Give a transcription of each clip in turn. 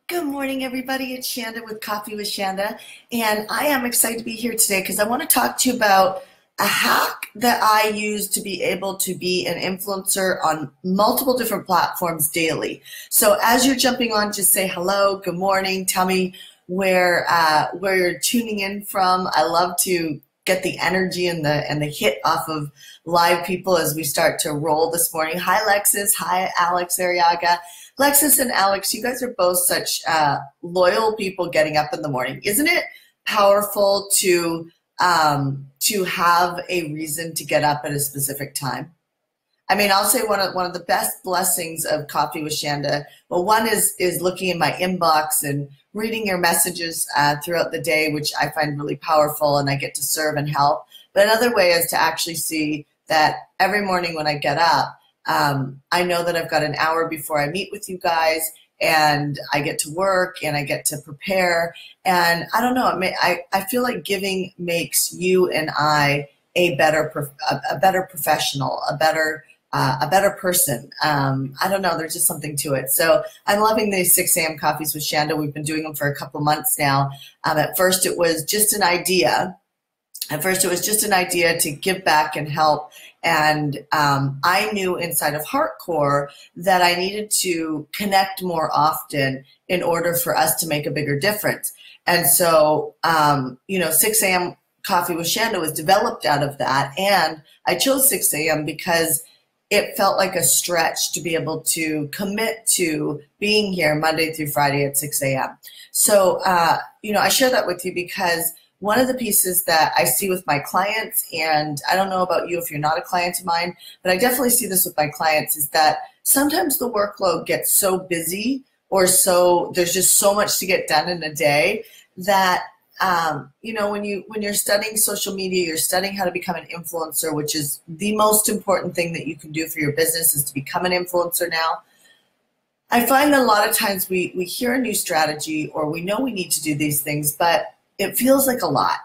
Good morning, everybody. It's Shanda with Coffee with Shanda, and I am excited to be here today because I want to talk to you about a hack that I use to be able to be an influencer on multiple different platforms daily. So as you're jumping on, just say hello, good morning, tell me where you're tuning in from. I love to get the energy and the hit off of live people as we start to roll this morning. Hi, Lexus. Hi, Alex Ariaga. Lexus and Alex, you guys are both such loyal people getting up in the morning. Isn't it powerful to have a reason to get up at a specific time? I mean, I'll say one of the best blessings of Coffee with Shanda. Well, one is looking in my inbox and reading your messages throughout the day, which I find really powerful, and I get to serve and help. But another way is to actually see that every morning when I get up, I know that I've got an hour before I meet with you guys, and I get to work and I get to prepare. And I don't know, I feel like giving makes you and I a better professional, a better person. I don't know, there's just something to it. So I'm loving these 6 a.m. coffees with Shanda. We've been doing them for a couple months now. At first it was just an idea. To give back and help. And I knew inside of Heartcore that I needed to connect more often in order for us to make a bigger difference. And so, 6 a.m. Coffee with Shanda was developed out of that. And I chose 6 a.m. because it felt like a stretch to be able to commit to being here Monday through Friday at 6 a.m. So, I share that with you because one of the pieces that I see with my clients, and I don't know about you if you're not a client of mine, but I definitely see this with my clients, is that sometimes the workload gets so busy or there's just so much to get done in a day that, when you're studying social media, you're studying how to become an influencer, which is the most important thing that you can do for your business is to become an influencer now. I find that a lot of times we hear a new strategy or we know we need to do these things, but it feels like a lot.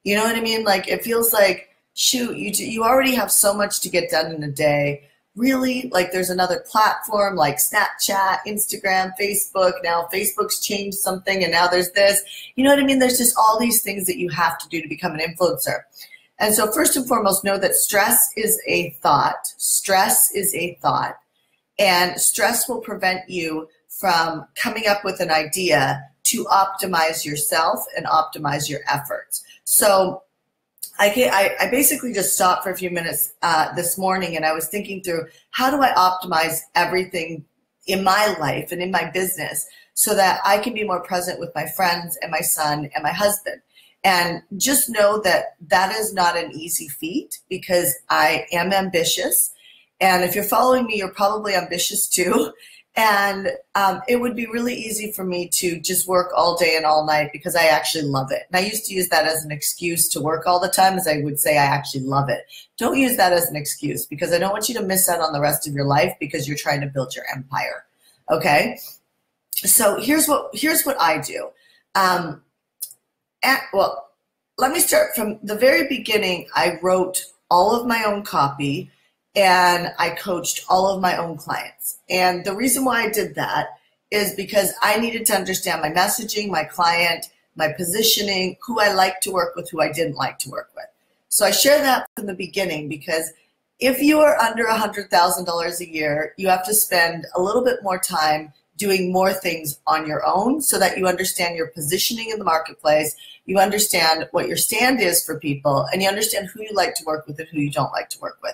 You know what I mean? Like it feels like, shoot, you already have so much to get done in a day. Really? Like there's another platform like Snapchat, Instagram, Facebook. Now Facebook's changed something and now there's this. You know what I mean? There's just all these things that you have to do to become an influencer. And so first and foremost, know that stress is a thought. Stress is a thought. And stress will prevent you from coming up with an idea to optimize yourself and optimize your efforts. So I basically just stopped for a few minutes this morning and I was thinking through how do I optimize everything in my life and in my business so that I can be more present with my friends and my son and my husband. And just know that that is not an easy feat because I am ambitious. And if you're following me, you're probably ambitious too. And it would be really easy for me to just work all day and all night because I actually love it. And I used to use that as an excuse to work all the time, as I would say I actually love it. Don't use that as an excuse because I don't want you to miss out on the rest of your life because you're trying to build your empire. Okay? So here's what I do. Let me start from the very beginning. I wrote all of my own copy and I coached all of my own clients. And the reason why I did that is because I needed to understand my messaging, my client, my positioning, who I liked to work with, who I didn't like to work with. So I share that from the beginning because if you are under $100,000 a year, you have to spend a little bit more time doing more things on your own so that you understand your positioning in the marketplace, you understand what your stand is for people, and you understand who you like to work with and who you don't like to work with.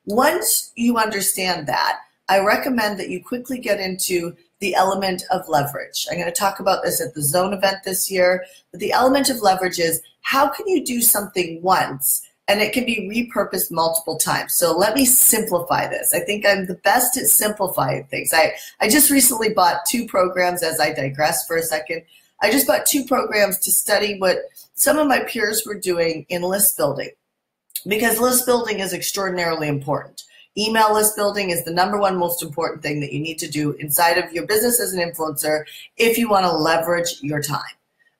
Once you understand that, I recommend that you quickly get into the element of leverage. I'm going to talk about this at the Zone event this year, but the element of leverage is how can you do something once and it can be repurposed multiple times. So let me simplify this. I think I'm the best at simplifying things. I just recently bought 2 programs, as I digress for a second. I just bought 2 programs to study what some of my peers were doing in list building. Because list building is extraordinarily important. Email list building is the #1 most important thing that you need to do inside of your business as an influencer if you want to leverage your time.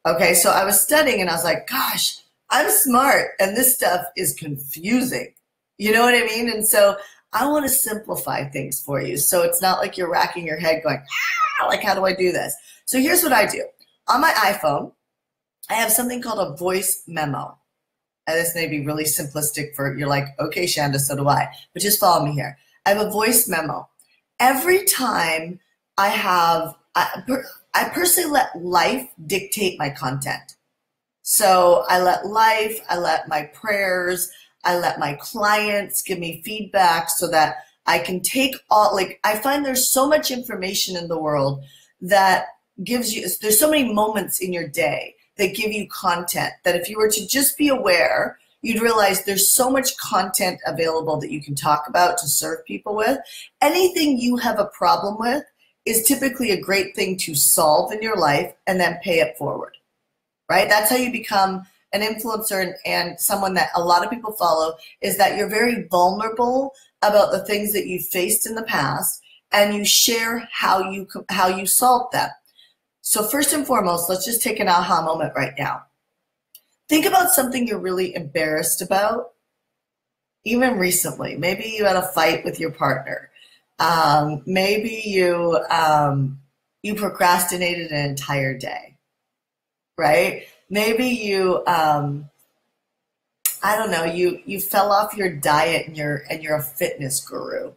Okay, so I was studying and I was like, gosh, I'm smart and this stuff is confusing. You know what I mean? And so I want to simplify things for you. So it's not like you're racking your head going, like, how do I do this? So here's what I do. On my iPhone, I have something called a voice memo. And this may be really simplistic for, you're like, okay, Shanda, so do I. But just follow me here. I have a voice memo. Every time I personally let life dictate my content. So I let life, I let my prayers, I let my clients give me feedback so that I can take all, like, I find there's so much information in the world that gives you, there's so many moments in your day that give you content that if you were to just be aware, you'd realize there's so much content available that you can talk about to serve people with. Anything you have a problem with is typically a great thing to solve in your life and then pay it forward, right? That's how you become an influencer and someone that a lot of people follow, is that you're very vulnerable about the things that you've faced in the past and you share how you solved them. So first and foremost, let's just take an aha moment right now. Think about something you're really embarrassed about, even recently. Maybe you had a fight with your partner. Maybe you procrastinated an entire day, right? Maybe you, I don't know, you fell off your diet and you're a fitness guru,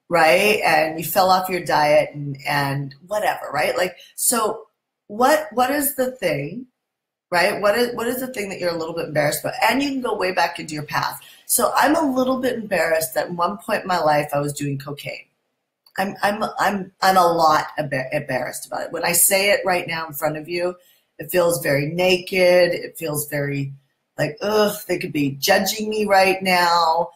right? And you fell off your diet and whatever, right? Like, so what is the thing, right? What is the thing that you're a little bit embarrassed about? And you can go way back into your past. So I'm a little bit embarrassed that at one point in my life I was doing cocaine. I'm a lot embarrassed about it. When I say it right now in front of you, it feels very naked. It feels very like, ugh, they could be judging me right now.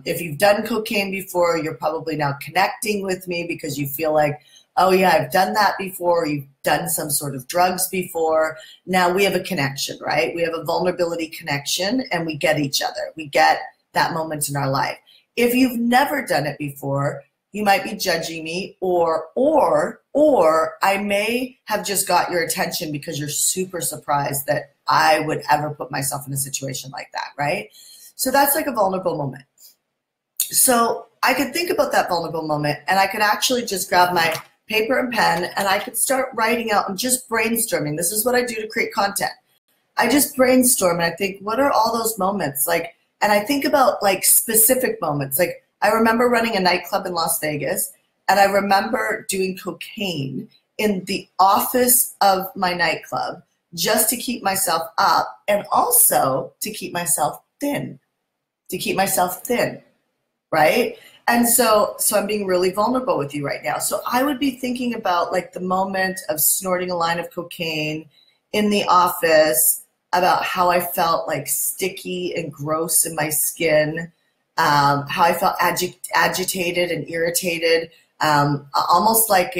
If you've done cocaine before, you're probably now connecting with me because you feel like, oh yeah, I've done that before. You've done some sort of drugs before. Now we have a connection, right? We have a vulnerability connection and we get each other. We get that moment in our life. If you've never done it before, you might be judging me, or I may have just got your attention because you're super surprised that I would ever put myself in a situation like that, right? So that's like a vulnerable moment. So I could think about that vulnerable moment and I could actually just grab my paper and pen and I could start writing out and just brainstorming. This is what I do to create content. I just brainstorm and I think, what are all those moments? Like, and I think about like specific moments. Like, I remember running a nightclub in Las Vegas, and I remember doing cocaine in the office of my nightclub just to keep myself up and also to keep myself thin, right? And so I'm being really vulnerable with you right now. So I would be thinking about like the moment of snorting a line of cocaine in the office, about how I felt like sticky and gross in my skin, how I felt agitated and irritated, almost like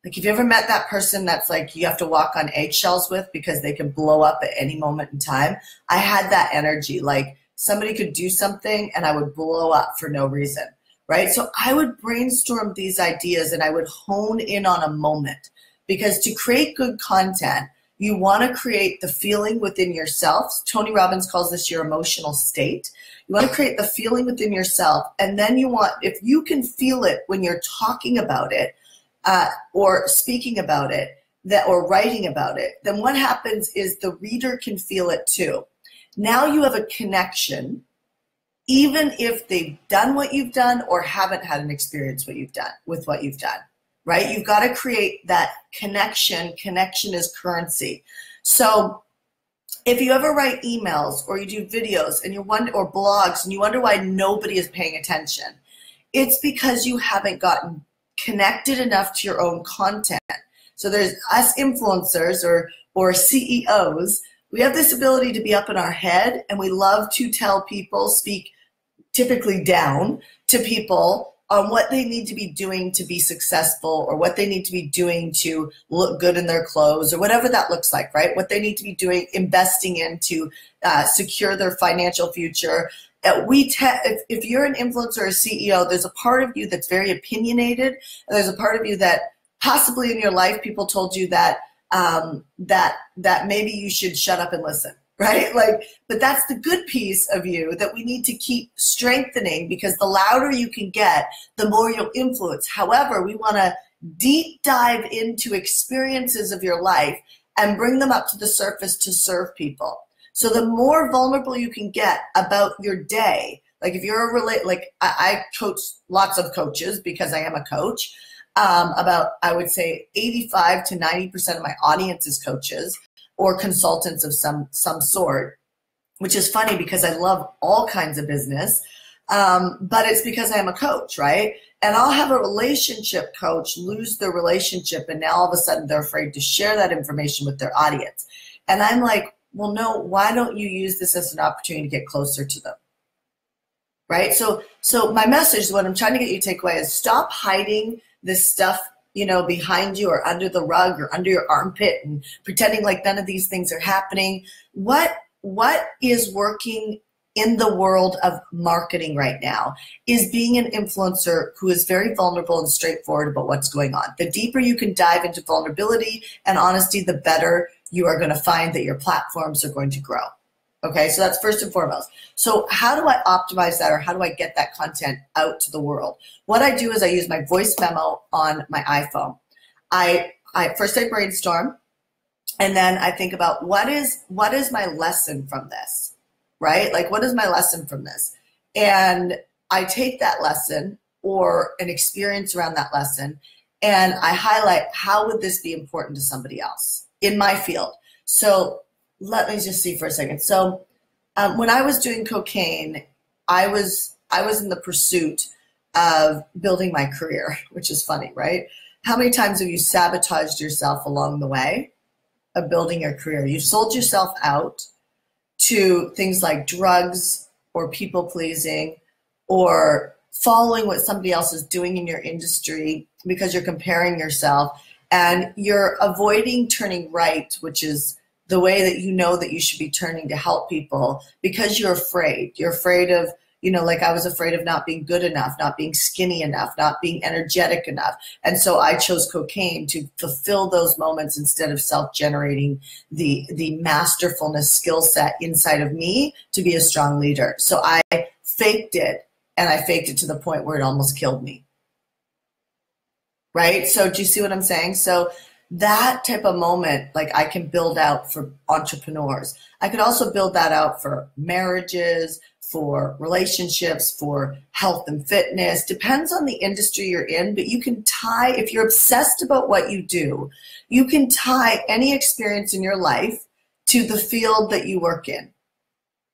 like, have you ever met that person that's like you have to walk on eggshells with because they can blow up at any moment in time? I had that energy, like somebody could do something and I would blow up for no reason, right? So I would brainstorm these ideas and I would hone in on a moment, because to create good content, you want to create the feeling within yourself. Tony Robbins calls this your emotional state. You want to create the feeling within yourself, and then you want, if you can feel it when you're talking about it, or speaking about it, or writing about it, then what happens is the reader can feel it too. Now you have a connection, even if they've done what you've done or haven't had an experience with what you've done. Right? You've got to create that connection. Connection is currency. So if you ever write emails or you do videos and you wonder, or blogs, and you wonder why nobody is paying attention, it's because you haven't gotten connected enough to your own content. So there's us influencers or CEOs. We have this ability to be up in our head, and we love to tell people, speak typically down to people on what they need to be doing to be successful, or what they need to be doing to look good in their clothes, or whatever that looks like, right? What they need to be doing, investing in to secure their financial future. If you're an influencer or CEO, there's a part of you that's very opinionated, and there's a part of you that possibly in your life people told you that that maybe you should shut up and listen. Right? Like, but that's the good piece of you that we need to keep strengthening, because the louder you can get, the more you'll influence. However, we want to deep dive into experiences of your life and bring them up to the surface to serve people. So the more vulnerable you can get about your day, like if you're I coach lots of coaches because I am a coach. About, I would say 85 to 90% of my audience is coaches or consultants of some sort, which is funny because I love all kinds of business. But it's because I am a coach, right? And I'll have a relationship coach lose their relationship, and now all of a sudden they're afraid to share that information with their audience. And I'm like, well, no, why don't you use this as an opportunity to get closer to them? Right? So my message, what I'm trying to get you to take away is stop hiding this stuff, behind you or under the rug or under your armpit and pretending like none of these things are happening. What is working in the world of marketing right now is being an influencer who is very vulnerable and straightforward about what's going on. The deeper you can dive into vulnerability and honesty, the better you are going to find that your platforms are going to grow. Okay, so that's first and foremost. So how do I optimize that, or how do I get that content out to the world? What I do is I use my voice memo on my iPhone. I first brainstorm, and then I think about what is my lesson from this, right? Like, what is my lesson from this? And I take that lesson or an experience around that lesson, and I highlight how would this be important to somebody else in my field. So let me just see for a second. So when I was doing cocaine, I was in the pursuit of building my career, which is funny, right? How many times have you sabotaged yourself along the way of building your career? You've sold yourself out to things like drugs or people pleasing or following what somebody else is doing in your industry because you're comparing yourself, and you're avoiding turning right, which is the way that you know that you should be turning to help people, because you're afraid. You're afraid of, like I was afraid of not being good enough, not being skinny enough, not being energetic enough. And so I chose cocaine to fulfill those moments instead of self-generating the masterfulness skill set inside of me to be a strong leader. So I faked it, and I faked it to the point where it almost killed me. Right? So do you see what I'm saying? So that type of moment, like, I can build out for entrepreneurs. I could also build that out for marriages, for relationships, for health and fitness. Depends on the industry you're in, but you can tie, if you're obsessed about what you do, you can tie any experience in your life to the field that you work in.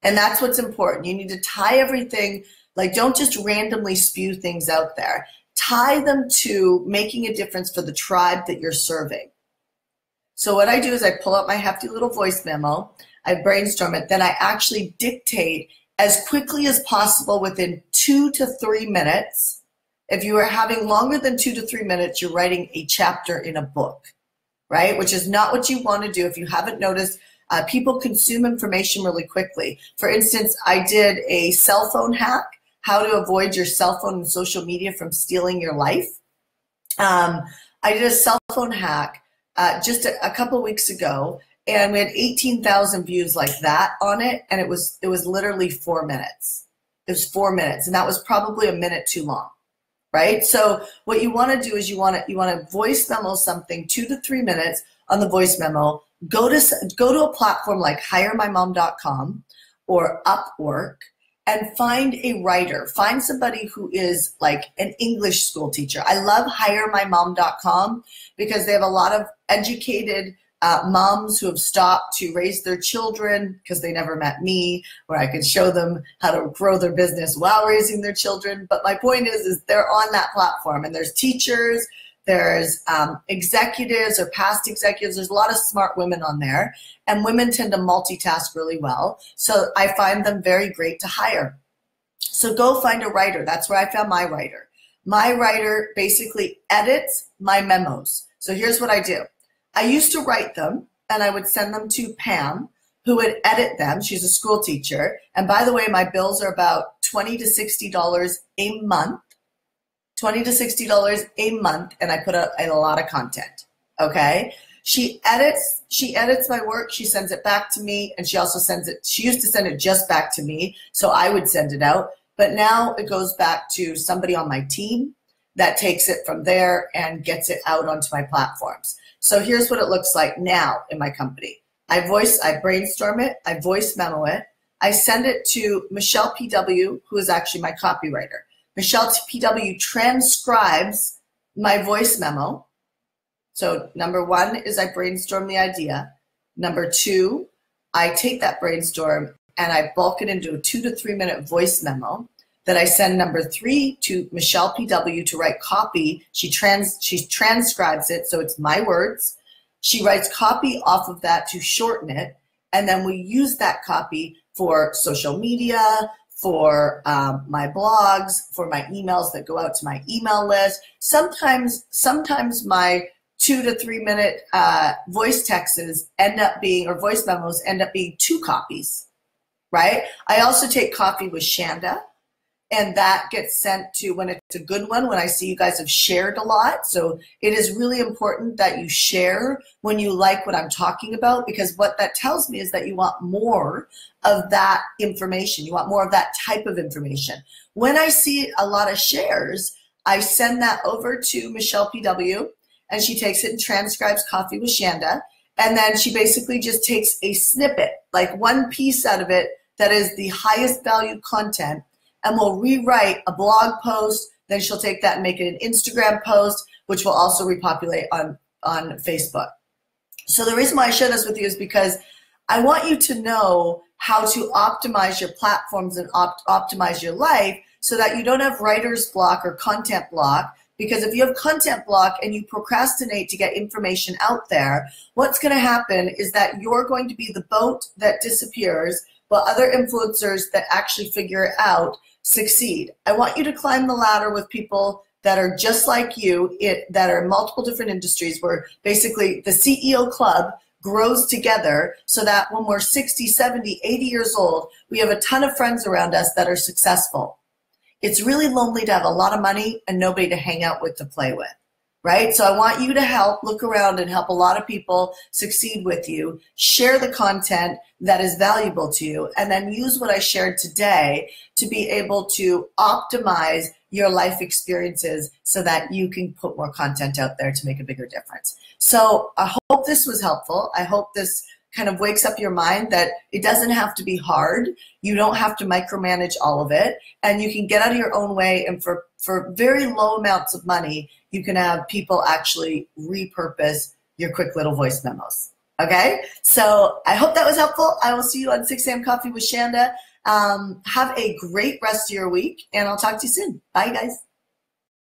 And that's what's important. You need to tie everything, like, don't just randomly spew things out there. Tie them to making a difference for the tribe that you're serving. So what I do is I pull out my hefty little voice memo, I brainstorm it, then I actually dictate as quickly as possible within 2 to 3 minutes. If you are having longer than 2 to 3 minutes, you're writing a chapter in a book, right? Which is not what you want to do. If you haven't noticed, people consume information really quickly. For instance, I did a cell phone hack, how to avoid your cell phone and social media from stealing your life. I did a cell phone hack just a couple weeks ago, and we had 18,000 views like that on it, and it was literally 4 minutes. It was 4 minutes, and that was probably a minute too long, right? So what you want to do is you want to voice memo something 2 to 3 minutes on the voice memo. Go to a platform like hiremymom.com or Upwork, and find a writer. Find somebody who is like an English school teacher. I love hiremymom.com because they have a lot of educated moms who have stopped to raise their children because they never met me, where I could show them how to grow their business while raising their children. But my point is they're on that platform, and there's teachers, there's executives or past executives. There's a lot of smart women on there, and women tend to multitask really well. So I find them very great to hire. So go find a writer. That's where I found my writer. My writer basically edits my memos. So here's what I do. I used to write them, and I would send them to Pam, who would edit them. She's a school teacher. And by the way, my bills are about $20 to $60 a month. $20 to $60 a month, and I put out a lot of content. Okay, she edits my work, she sends it back to me, and she also sends it. She used to send it just back to me, so I would send it out, but now it goes back to somebody on my team. that takes it from there and gets it out onto my platforms. So here's what it looks like now in my company. I brainstorm it, I voice memo it, I send it to Michelle PW, who is actually my copywriter. Michelle PW transcribes my voice memo. So number one is I brainstorm the idea. Number two, I take that brainstorm and I bulk it into a 2 to 3 minute voice memo that I send number three to Michelle PW to write copy. She transcribes it, so it's my words. She writes copy off of that to shorten it, and then we use that copy for social media, for my blogs, for my emails that go out to my email list. Sometimes my 2 to 3 minute voice texts end up being, or voice memos end up being 2 copies, right? I also take coffee with Shanda, and that gets sent to, when it's a good one, when I see you guys have shared a lot. So it is really important that you share when you like what I'm talking about, because what that tells me is that you want more of that information. You want more of that type of information. When I see a lot of shares, I send that over to Michelle PW, and she takes it and transcribes Coffee with Shanda. And then she basically just takes a snippet, like one piece out of it that is the highest value content, and we'll rewrite a blog post. Then she'll take that and make it an Instagram post, which will also repopulate on Facebook. So the reason why I share this with you is because I want you to know how to optimize your platforms and optimize your life so that you don't have writer's block or content block. Because if you have content block and you procrastinate to get information out there, what's going to happen is that you're going to be the boat that disappears, but other influencers that actually figure it out succeed. I want you to climb the ladder with people that are just like you, that are in multiple different industries, where basically the CEO club grows together so that when we're 60, 70, 80 years old, we have a ton of friends around us that are successful. It's really lonely to have a lot of money and nobody to hang out with, to play with, right? So I want you to look around and help a lot of people succeed with you, share the content that is valuable to you, and then use what I shared today to be able to optimize your life experiences so that you can put more content out there to make a bigger difference. So I hope this was helpful. I hope this kind of wakes up your mind that it doesn't have to be hard. You don't have to micromanage all of it, and you can get out of your own way, and for very low amounts of money, you can have people actually repurpose your quick little voice memos. Okay? So I hope that was helpful. I will see you on 6 a.m. Coffee with Shanda. Have a great rest of your week, and I'll talk to you soon. Bye, guys.